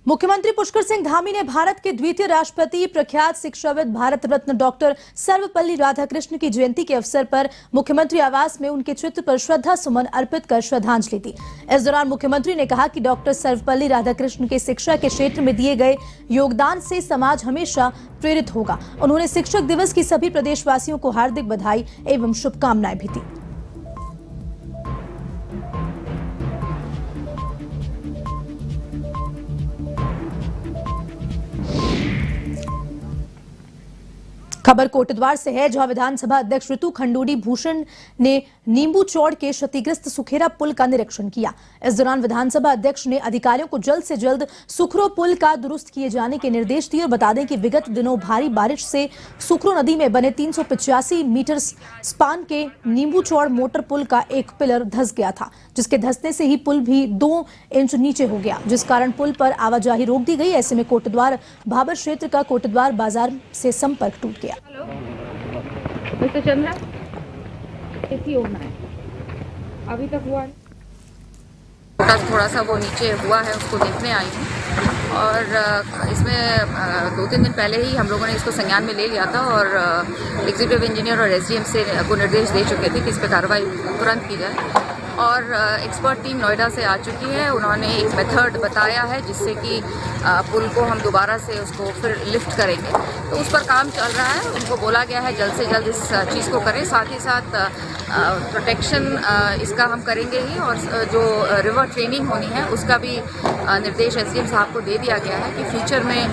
मुख्यमंत्री पुष्कर सिंह धामी ने भारत के द्वितीय राष्ट्रपति प्रख्यात शिक्षाविद भारत रत्न डॉक्टर सर्वपल्ली राधाकृष्ण की जयंती के अवसर पर मुख्यमंत्री आवास में उनके चित्र पर श्रद्धा सुमन अर्पित कर श्रद्धांजलि दी। इस दौरान मुख्यमंत्री ने कहा कि डॉक्टर सर्वपल्ली राधाकृष्ण के शिक्षा के क्षेत्र में दिए गए योगदान से समाज हमेशा प्रेरित होगा। उन्होंने शिक्षक दिवस की सभी प्रदेशवासियों को हार्दिक बधाई एवं शुभकामनाएं भी दी। खबर कोटद्वार से है, जहां विधानसभा अध्यक्ष ऋतु खंडूड़ी भूषण ने नींबू चौड़ के क्षतिग्रस्त सुखेरा पुल का निरीक्षण किया। इस दौरान विधानसभा अध्यक्ष ने अधिकारियों को जल्द से जल्द सुखरो पुल का दुरुस्त किए जाने के निर्देश दिए और बता दें कि विगत दिनों भारी बारिश से सुखरो नदी में बने 385 मीटर स्पान के नींबू चौड़ मोटर पुल का एक पिलर धंस गया था, जिसके धंसने से ही पुल भी 2 इंच नीचे हो गया, जिस कारण पुल पर आवाजाही रोक दी गई। ऐसे में कोटद्वार भाबर क्षेत्र का कोटद्वार बाजार से संपर्क टूट गया। हेलो मिस्टर चंद्रा, कैसी होना है? अभी तक हुआ थोड़ा सा वो नीचे हुआ है, उसको देखने आई हूँ और इसमें 2-3 दिन पहले ही हम लोगों ने इसको संज्ञान में ले लिया था और एग्जीक्यूटिव इंजीनियर और एसडीएम से को निर्देश दे चुके थे कि इस पर कार्रवाई तुरंत की जाए और एक्सपर्ट टीम नोएडा से आ चुकी है। उन्होंने एक मेथड बताया है जिससे कि पुल को हम दोबारा से उसको फिर लिफ्ट करेंगे, तो उस पर काम चल रहा है। उनको बोला गया है जल्द से जल्द इस चीज़ को करें, साथ ही साथ प्रोटेक्शन इसका हम करेंगे ही और जो रिवर ट्रेनिंग होनी है उसका भी निर्देश एसडीएम साहब को दे दिया गया है कि फ्यूचर में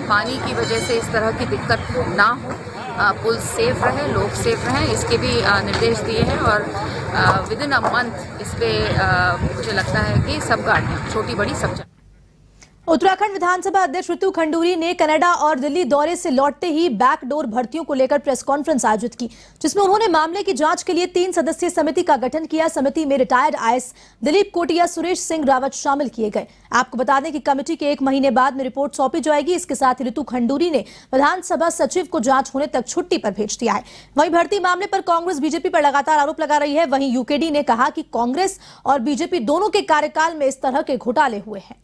पानी की वजह से इस तरह की दिक्कत ना हो, पुल सेफ रहे, लोग सेफ रहें, इसके भी निर्देश दिए हैं और विद इन अ मंथ इस पे मुझे लगता है कि सब गाड़ियाँ छोटी बड़ी सब चल। उत्तराखंड विधानसभा अध्यक्ष ऋतु खंडूड़ी ने कनाडा और दिल्ली दौरे से लौटते ही बैकडोर भर्तियों को लेकर प्रेस कॉन्फ्रेंस आयोजित की, जिसमें उन्होंने मामले की जांच के लिए 3 सदस्यीय समिति का गठन किया। समिति में रिटायर्ड आईएएस दिलीप कोटिया, सुरेश सिंह रावत शामिल किए गए। आपको बता दें कि कमेटी के 1 महीने बाद में रिपोर्ट सौंपी जाएगी। इसके साथ ही ऋतु खंडूड़ी ने विधानसभा सचिव को जांच होने तक छुट्टी पर भेज दिया है। वहीं भर्ती मामले पर कांग्रेस बीजेपी पर लगातार आरोप लगा रही है। वहीं यूकेडी ने कहा कि कांग्रेस और बीजेपी दोनों के कार्यकाल में इस तरह के घोटाले हुए हैं।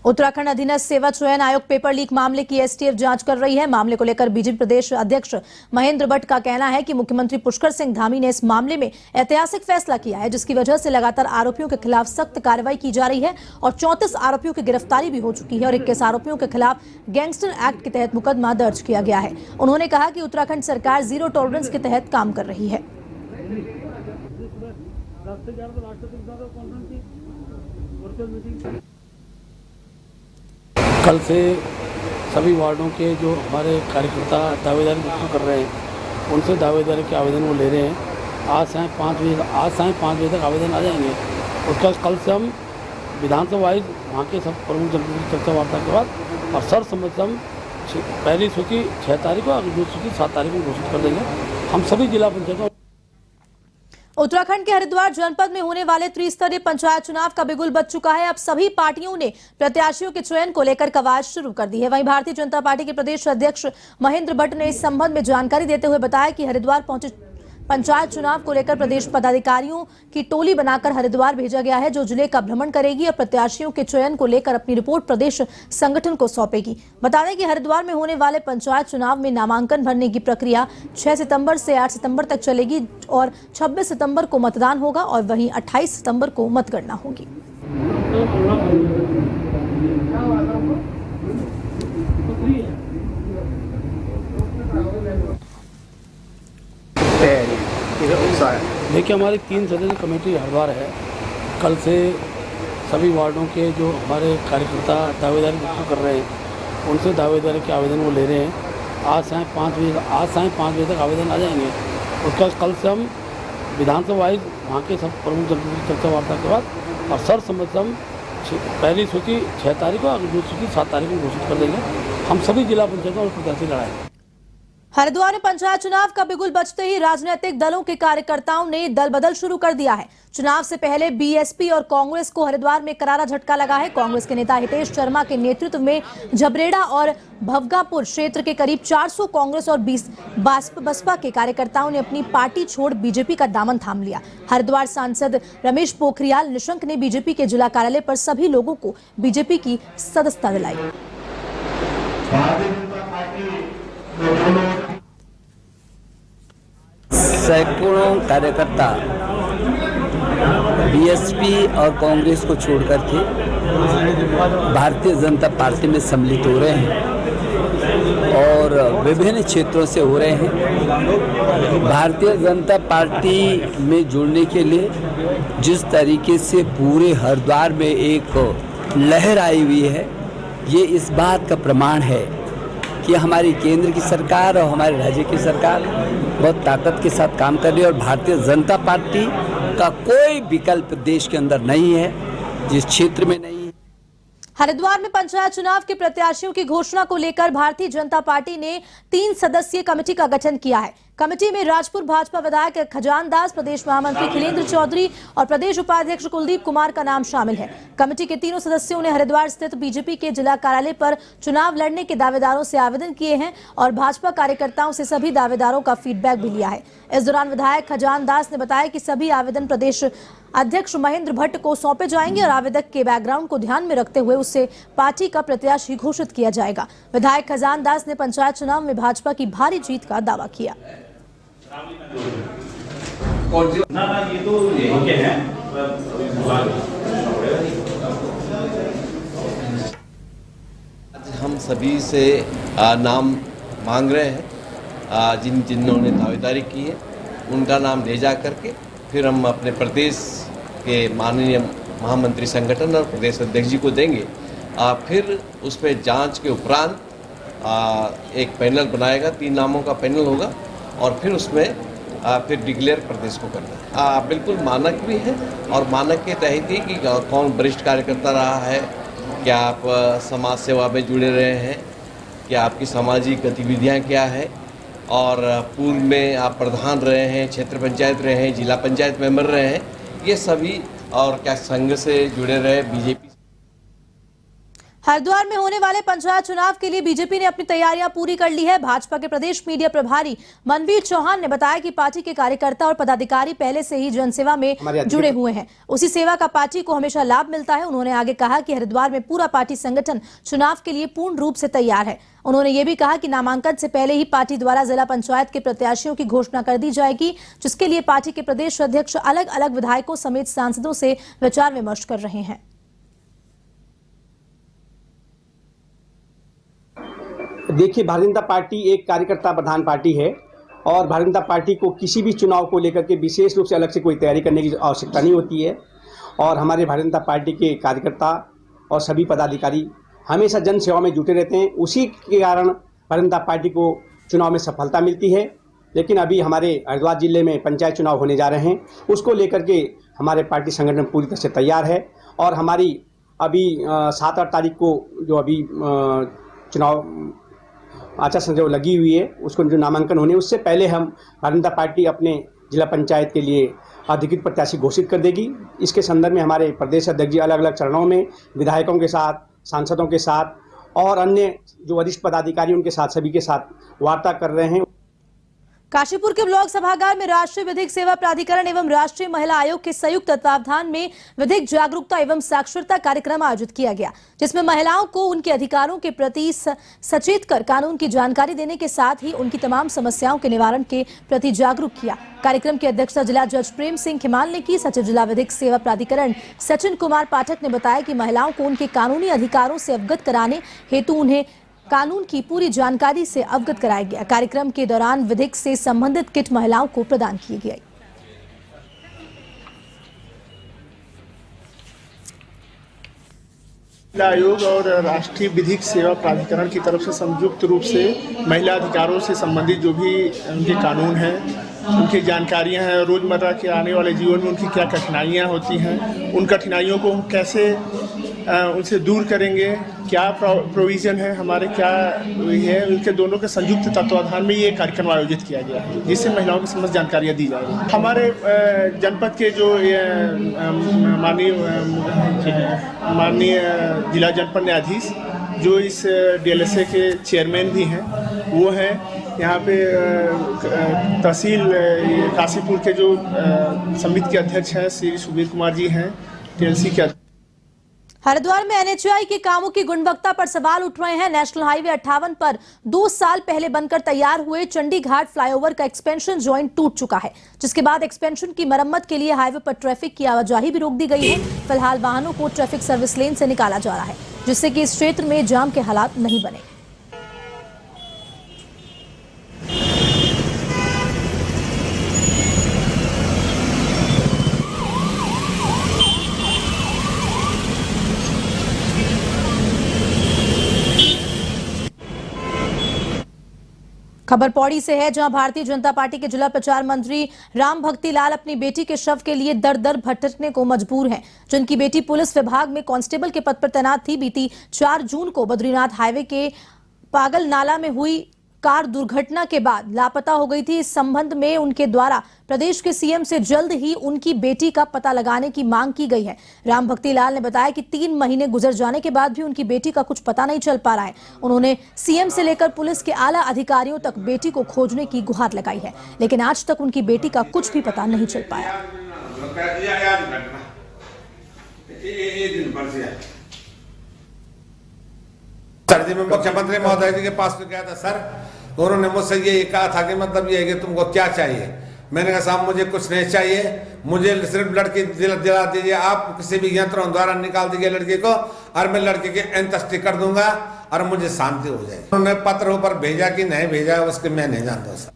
उत्तराखंड अधीनस्थ सेवा चयन आयोग पेपर लीक मामले की एसटीएफ जांच कर रही है। मामले को लेकर बीजेपी प्रदेश अध्यक्ष महेंद्र भट्ट का कहना है कि मुख्यमंत्री पुष्कर सिंह धामी ने इस मामले में ऐतिहासिक फैसला किया है, जिसकी वजह से लगातार आरोपियों के खिलाफ सख्त कार्रवाई की जा रही है और 34 आरोपियों की गिरफ्तारी भी हो चुकी है और 21 आरोपियों के खिलाफ गैंगस्टर एक्ट के तहत मुकदमा दर्ज किया गया है। उन्होंने कहा कि उत्तराखंड सरकार जीरो टॉलरेंस के तहत काम कर रही है। कल से सभी वार्डों के जो हमारे कार्यकर्ता दावेदारी कर रहे हैं, उनसे दावेदारी के आवेदन वो ले रहे हैं। आज सायं 5 बजे तक आवेदन आ जाएंगे। उसका कल से हम विधानसभा वाइज वहाँ के सब प्रमुख जनप्रतिनिधि चर्चा वार्ता के बाद और सर्वसम्मति हम पहली सूची 6 तारीख को और दूसरी सूची 7 तारीख को घोषित कर देंगे। हम सभी जिला पंचायतों। उत्तराखंड के हरिद्वार जनपद में होने वाले त्रिस्तरीय पंचायत चुनाव का बिगुल बज चुका है। अब सभी पार्टियों ने प्रत्याशियों के चयन को लेकर कवायद शुरू कर दी है। वहीं भारतीय जनता पार्टी के प्रदेश अध्यक्ष महेंद्र भट्ट ने इस संबंध में जानकारी देते हुए बताया कि हरिद्वार पहुंचे पंचायत चुनाव को लेकर प्रदेश पदाधिकारियों की टोली बनाकर हरिद्वार भेजा गया है, जो जिले का भ्रमण करेगी और प्रत्याशियों के चयन को लेकर अपनी रिपोर्ट प्रदेश संगठन को सौंपेगी। बता दें कि हरिद्वार में होने वाले पंचायत चुनाव में नामांकन भरने की प्रक्रिया 6 सितंबर से 8 सितंबर तक चलेगी और 26 सितंबर को मतदान होगा और वहीं 28 सितंबर को मतगणना होगी। देखिए, हमारी 3 सदस्यीय कमेटी हरिद्वार है। कल से सभी वार्डों के जो हमारे कार्यकर्ता दावेदारी कर रहे हैं, उनसे दावेदारी के आवेदन वो ले रहे हैं। आज सायं 5 बजे तक आवेदन आ जाएंगे। उसका कल से हम विधानसभा वाइज वहाँ के सब प्रमुख जनप्रतिनिधि चर्चा वार्ता के बाद और सर्वसम्मति हम पहली सूची 6 तारीख को और दूसरी सूची 7 तारीख को घोषित कर देंगे। हम सभी जिला पंचायतों और प्रत्याशी लड़ाएंगे। हरिद्वार में पंचायत चुनाव का बिगुल बजते ही राजनीतिक दलों के कार्यकर्ताओं ने दल बदल शुरू कर दिया है। चुनाव से पहले बीएसपी और कांग्रेस को हरिद्वार में करारा झटका लगा है। कांग्रेस के नेता हितेश शर्मा के नेतृत्व में झबरेड़ा और भवगापुर क्षेत्र के करीब 400 कांग्रेस और 20 बसपा के कार्यकर्ताओं ने अपनी पार्टी छोड़ बीजेपी का दामन थाम लिया। हरिद्वार सांसद रमेश पोखरियाल निशंक ने बीजेपी के जिला कार्यालय पर सभी लोगों को बीजेपी की सदस्यता दिलाई। सैकड़ों कार्यकर्ता बीएसपी और कांग्रेस को छोड़कर के भारतीय जनता पार्टी में सम्मिलित हो रहे हैं और विभिन्न क्षेत्रों से हो रहे हैं। भारतीय जनता पार्टी में जुड़ने के लिए जिस तरीके से पूरे हरिद्वार में एक लहर आई हुई है, ये इस बात का प्रमाण है कि हमारी केंद्र की सरकार और हमारे राज्य की सरकार बहुत ताकत के साथ काम कर रही है और भारतीय जनता पार्टी का कोई विकल्प देश के अंदर नहीं है, जिस क्षेत्र में नहीं है। हरिद्वार में पंचायत चुनाव के प्रत्याशियों की घोषणा को लेकर भारतीय जनता पार्टी ने 3 सदस्यीय कमेटी का गठन किया है। कमेटी में राजपुर भाजपा विधायक खजान दास, प्रदेश महामंत्री खिलेंद्र चौधरी और प्रदेश उपाध्यक्ष कुलदीप कुमार का नाम शामिल है। कमेटी के तीनों सदस्यों ने हरिद्वार स्थित बीजेपी के जिला कार्यालय पर चुनाव लड़ने के दावेदारों से आवेदन किए हैं और भाजपा कार्यकर्ताओं से सभी दावेदारों का फीडबैक भी लिया है। इस दौरान विधायक खजान दास ने बताया कि सभी आवेदन प्रदेश अध्यक्ष महेंद्र भट्ट को सौंपे जाएंगे और आवेदक के बैकग्राउंड को ध्यान में रखते हुए उससे पार्टी का प्रत्याशी घोषित किया जाएगा। विधायक खजान दास ने पंचायत चुनाव में भाजपा की भारी जीत का दावा किया। ये तो यही हैं। हम सभी से नाम मांग रहे हैं, जिन्होंने दावेदारी की है उनका नाम ले जा करके फिर हम अपने प्रदेश के माननीय महामंत्री संगठन और प्रदेश अध्यक्ष जी को देंगे। फिर उस पर जांच के उपरांत एक पैनल बनाएगा, 3 नामों का पैनल होगा और फिर उसमें फिर डिक्लेयर प्रदेश को करना है। बिल्कुल मानक भी है और मानक के तहत ही कि कौन वरिष्ठ कार्यकर्ता रहा है, क्या आप समाज सेवा में जुड़े रहे हैं, क्या आपकी सामाजिक गतिविधियां क्या है और पूर्व में आप प्रधान रहे हैं, क्षेत्र पंचायत रहे हैं, जिला पंचायत मेंबर रहे हैं, ये सभी, और क्या संघ से जुड़े रहे, बीजेपी। हरिद्वार में होने वाले पंचायत चुनाव के लिए बीजेपी ने अपनी तैयारियां पूरी कर ली है। भाजपा के प्रदेश मीडिया प्रभारी मनवीर चौहान ने बताया कि पार्टी के कार्यकर्ता और पदाधिकारी पहले से ही जनसेवा में जुड़े हुए हैं, उसी सेवा का पार्टी को हमेशा लाभ मिलता है। उन्होंने आगे कहा कि हरिद्वार में पूरा पार्टी संगठन चुनाव के लिए पूर्ण रूप से तैयार है। उन्होंने ये भी कहा कि नामांकन से पहले ही पार्टी द्वारा जिला पंचायत के प्रत्याशियों की घोषणा कर दी जाएगी, जिसके लिए पार्टी के प्रदेश अध्यक्ष अलग अलग विधायकों समेत सांसदों से विचार विमर्श कर रहे हैं। देखिए, भारतीय जनता पार्टी एक कार्यकर्ता प्रधान पार्टी है और भारतीय जनता पार्टी को किसी भी चुनाव को लेकर के विशेष रूप से अलग से कोई तैयारी करने की आवश्यकता नहीं होती है और हमारे भारतीय जनता पार्टी के कार्यकर्ता और सभी पदाधिकारी हमेशा जन सेवा में जुटे रहते हैं। उसी के कारण भारतीय जनता पार्टी को चुनाव में सफलता मिलती है। लेकिन अभी हमारे हरिद्वार जिले में पंचायत चुनाव होने जा रहे हैं, उसको लेकर के हमारे पार्टी संगठन पूरी तरह से तैयार है और हमारी अभी 7-8 तारीख को जो अभी चुनाव आचार संहिता लगी हुई है, उसको जो नामांकन होने उससे पहले हम भारतीय जनता पार्टी अपने जिला पंचायत के लिए अधिकृत प्रत्याशी घोषित कर देगी। इसके संदर्भ में हमारे प्रदेश अध्यक्ष जी अलग अलग चरणों में विधायकों के साथ, सांसदों के साथ और अन्य जो वरिष्ठ पदाधिकारी उनके साथ सभी के साथ वार्ता कर रहे हैं। काशीपुर के ब्लॉक सभागार में राष्ट्रीय विधिक सेवा प्राधिकरण एवं राष्ट्रीय महिला आयोग के संयुक्त तत्वावधान में विधिक जागरूकता एवं साक्षरता कार्यक्रम आयोजित किया गया, जिसमें महिलाओं को उनके अधिकारों के प्रति सचेत कर कानून की जानकारी देने के साथ ही उनकी तमाम समस्याओं के निवारण के प्रति जागरूक किया। कार्यक्रम की अध्यक्षता जिला जज प्रेम सिंह खिमाल ने की। सचिव जिला विधिक सेवा प्राधिकरण सचिन कुमार पाठक ने बताया कि महिलाओं को उनके कानूनी अधिकारों से अवगत कराने हेतु उन्हें कानून की पूरी जानकारी से अवगत कराया गया। कार्यक्रम के दौरान विधिक से संबंधित किट महिलाओं को प्रदान किए गए। महिला आयोग और राष्ट्रीय विधिक सेवा प्राधिकरण की तरफ से संयुक्त रूप से महिला अधिकारों से संबंधित जो भी उनके कानून हैं, उनकी जानकारियां हैं, रोजमर्रा के आने वाले जीवन में उनकी क्या कठिनाइयां होती हैं, उन कठिनाइयों को कैसे उनसे दूर करेंगे, क्या प्रोविज़न है हमारे, क्या है, उनके दोनों के संयुक्त तत्वाधान में ये कार्यक्रम आयोजित किया गया है, जिससे महिलाओं की समस्त जानकारियाँ दी जाएगी। हमारे जनपद के जो माननीय जिला जनपद न्यायाधीश जो इस DLSA के चेयरमैन भी हैं, वो हैं यहाँ पे तहसील काशीपुर के जो समिति के अध्यक्ष हैं श्री सुबीर कुमार जी हैं, TLC के। हरिद्वार में NHAI के कामों की गुणवत्ता पर सवाल उठ रहे हैं। नेशनल हाईवे 58 पर 2 साल पहले बनकर तैयार हुए चंडीघाट फ्लाईओवर का एक्सपेंशन जॉइंट टूट चुका है, जिसके बाद एक्सपेंशन की मरम्मत के लिए हाईवे पर ट्रैफिक की आवाजाही भी रोक दी गई है। फिलहाल वाहनों को ट्रैफिक सर्विस लेन से निकाला जा रहा है, जिससे कि इस क्षेत्र में जाम के हालात नहीं बने। खबर पौड़ी से है, जहां भारतीय जनता पार्टी के जिला प्रचार मंत्री राम भक्ति लाल अपनी बेटी के शव के लिए दर दर भटकने को मजबूर हैं। जिनकी बेटी पुलिस विभाग में कांस्टेबल के पद पर तैनात थी, बीती 4 जून को बद्रीनाथ हाईवे के पागल नाला में हुई कार दुर्घटना के बाद लापता हो गई थी। इस संबंध में उनके द्वारा प्रदेश के CM से जल्द ही उनकी बेटी का पता लगाने की मांग की गई है। राम भक्ति लाल ने बताया कि 3 महीने गुजर जाने के बाद भी उनकी बेटी का कुछ पता नहीं चल पा रहा है। उन्होंने CM से लेकर पुलिस के आला अधिकारियों तक बेटी को खोजने की गुहार लगाई है, लेकिन आज तक उनकी बेटी का कुछ भी पता नहीं चल पाया। सर जी, मैं मुख्यमंत्री महोदय जी के पास तो गया था सर, तो उन्होंने मुझसे ये कहा था कि मतलब ये है कि तुमको क्या चाहिए। मैंने कहा साहब मुझे कुछ नहीं चाहिए, मुझे सिर्फ लड़की दिला दीजिए, आप किसी भी यंत्रों द्वारा निकाल दीजिए लड़की को और मैं लड़की की अंत्येष्टि कर दूंगा और मुझे शांति हो जाए। उन्होंने पत्र ऊपर भेजा कि नहीं भेजा उसके मैं नहीं जानता सर।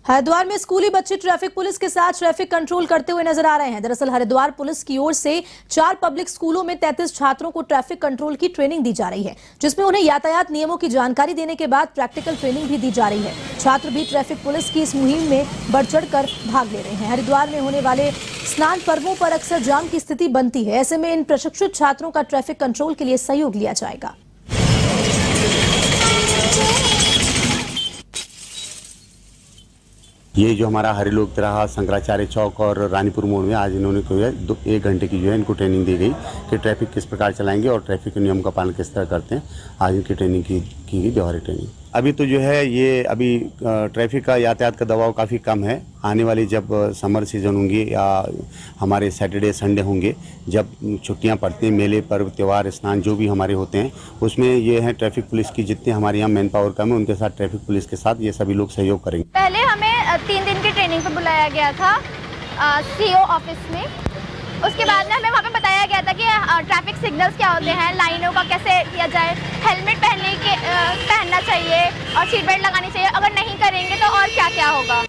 हरिद्वार में स्कूली बच्चे ट्रैफिक पुलिस के साथ ट्रैफिक कंट्रोल करते हुए नजर आ रहे हैं। दरअसल हरिद्वार पुलिस की ओर से 4 पब्लिक स्कूलों में 33 छात्रों को ट्रैफिक कंट्रोल की ट्रेनिंग दी जा रही है, जिसमें उन्हें यातायात नियमों की जानकारी देने के बाद प्रैक्टिकल ट्रेनिंग भी दी जा रही है। छात्र भी ट्रैफिक पुलिस की इस मुहिम में बढ़ चढ़कर भाग ले रहे हैं। हरिद्वार में होने वाले स्नान पर्वों पर अक्सर जाम की स्थिति बनती है। ऐसे में इन प्रशिक्षित छात्रों का ट्रैफिक कंट्रोल के लिए सहयोग लिया जाएगा। ये जो हमारा हरिलोक तिराहा, शंकराचार्य चौक और रानीपुर मोड़ में आज इन्होंने को 1 घंटे की जो है इनको ट्रेनिंग दी गई कि ट्रैफिक किस प्रकार चलाएंगे और ट्रैफिक के नियम का पालन किस तरह करते हैं। आज इनकी ट्रेनिंग की गई, व्यवहारिक ट्रेनिंग। अभी तो जो है ये अभी ट्रैफिक का यातायात का दबाव काफ़ी कम है। आने वाली जब समर सीजन होंगी या हमारे सैटरडे संडे होंगे, जब छुट्टियां पड़ती हैं, मेले पर्व त्यौहार स्नान जो भी हमारे होते हैं, उसमें ये है ट्रैफिक पुलिस की जितने हमारे यहाँ मैन पावर कम है उनके साथ ट्रैफिक पुलिस के साथ ये सभी लोग सहयोग करेंगे। पहले हमें 3 दिन की ट्रेनिंग पर बुलाया गया था CO ऑफिस में। उसके बाद में हमें वहाँ पे बताया गया था कि ट्रैफिक सिग्नल्स क्या होते हैं, लाइनों का कैसे किया जाए, हेलमेट पहनना चाहिए और सीट बेल्ट लगानी चाहिए। अगर नहीं करेंगे तो और क्या क्या होगा।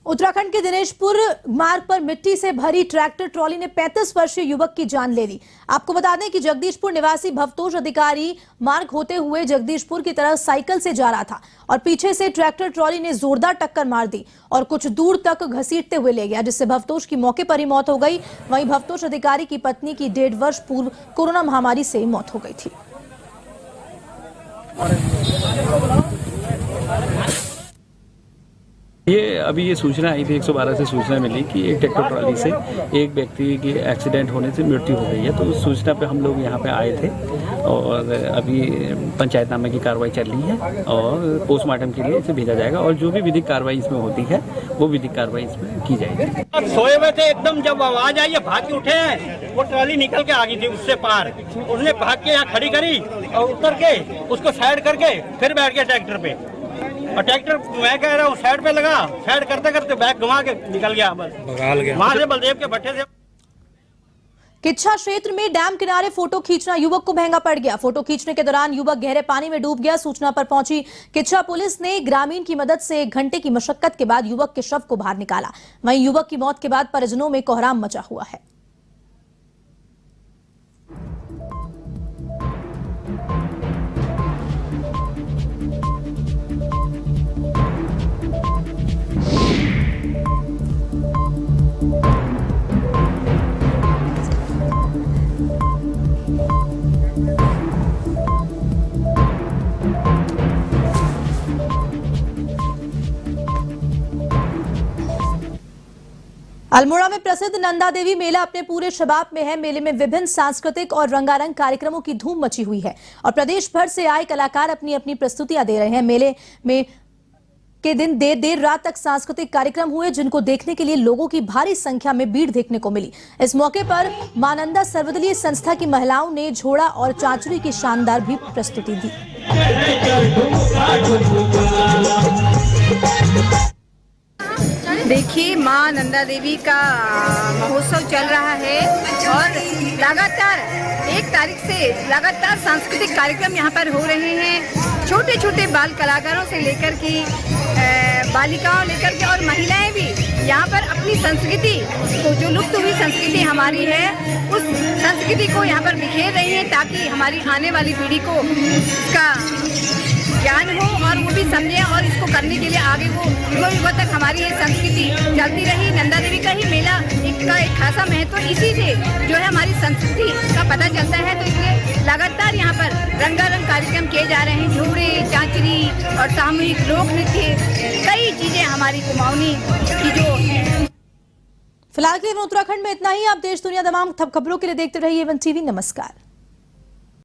उत्तराखंड के दिनेशपुर मार्ग पर मिट्टी से भरी ट्रैक्टर ट्रॉली ने 35 वर्षीय युवक की जान ले ली। आपको बता दें कि जगदीशपुर निवासी भवतोष अधिकारी मार्ग होते हुए जगदीशपुर की तरफ साइकिल से जा रहा था और पीछे से ट्रैक्टर ट्रॉली ने जोरदार टक्कर मार दी और कुछ दूर तक घसीटते हुए ले गया, जिससे भवतोष की मौके पर ही मौत हो गई। वहीं भवतोष अधिकारी की पत्नी की 1.5 वर्ष पूर्व कोरोना महामारी से मौत हो गई थी। ये अभी ये सूचना आई थी, 112 से सूचना मिली कि एक ट्रैक्टर ट्रॉली से एक व्यक्ति की एक्सीडेंट होने से मृत्यु हो गई है। तो उस सूचना पे हम लोग यहाँ पे आए थे और अभी पंचायतनामे की कार्रवाई चल रही है और पोस्टमार्टम के लिए इसे भेजा जाएगा और जो भी विधिक कार्रवाई इसमें होती है वो विधिक कार्रवाई इसमें की जाएगी। सोए हुए थे, एकदम जब आवाज आई भाग के उठे हैं, वो ट्रॉली निकल के आ गई थी उससे पार। उसने भाग के यहाँ खड़ी करी और उतर के उसको साइड करके फिर बैठ गया ट्रैक्टर पे और ट्रैक्टर मैं कह रहा हूँ साइड पे लगा, साइड करते करते बैग घुमा के निकल गया, बस वहां से बलदेव के भट्टे से। किच्छा क्षेत्र में डैम किनारे फोटो खींचना युवक को महंगा पड़ गया। फोटो खींचने के दौरान युवक गहरे पानी में डूब गया। सूचना पर पहुंची किच्छा पुलिस ने ग्रामीण की मदद से 1 घंटे की मशक्कत के बाद युवक के शव को बाहर निकाला। वहीं युवक की मौत के बाद परिजनों में कोहराम मचा हुआ है। अल्मोड़ा में प्रसिद्ध नंदा देवी मेला अपने पूरे शबाब में है। मेले में विभिन्न सांस्कृतिक और रंगारंग कार्यक्रमों की धूम मची हुई है और प्रदेश भर से आए कलाकार अपनी अपनी प्रस्तुतियां दे रहे हैं। मेले में के दिन देर रात तक सांस्कृतिक कार्यक्रम हुए, जिनको देखने के लिए लोगों की भारी संख्या में भीड़ देखने को मिली। इस मौके पर मां नंदा सर्वदलीय संस्था की महिलाओं ने झोड़ा और चांचुरी की शानदार भी प्रस्तुति दी। देखिए, मां नंदा देवी का महोत्सव चल रहा है और लगातार 1 तारीख से लगातार सांस्कृतिक कार्यक्रम यहाँ पर हो रहे हैं। छोटे छोटे बाल कलाकारों से लेकर के बालिकाओं लेकर के और महिलाएं भी यहाँ पर अपनी संस्कृति को, जो लुप्त हुई संस्कृति हमारी है, उस संस्कृति को यहाँ पर बिखेर रही है ताकि हमारी आने वाली पीढ़ी को इसका ज्ञान हो और वो भी समझे और इसको करने के लिए आगे वो युगों तक हमारी ये संस्कृति चलती रही। नंदा देवी का ही मेला एक खासा महत्व इसी से जो है हमारी संस्कृति का पता चलता है। तो इसलिए लगातार यहाँ पर रंगारंग कार्यक्रम किए जा रहे हैं। झूड़े, चांचरी और सामूहिक लोक नृत्य, कई चीजें हमारी कुमाऊनी की जो। फिलहाल के लिए उत्तराखंड में इतना ही। आप देश दुनिया तमाम खबरों के लिए देखते रहिए वन टीवी। नमस्कार।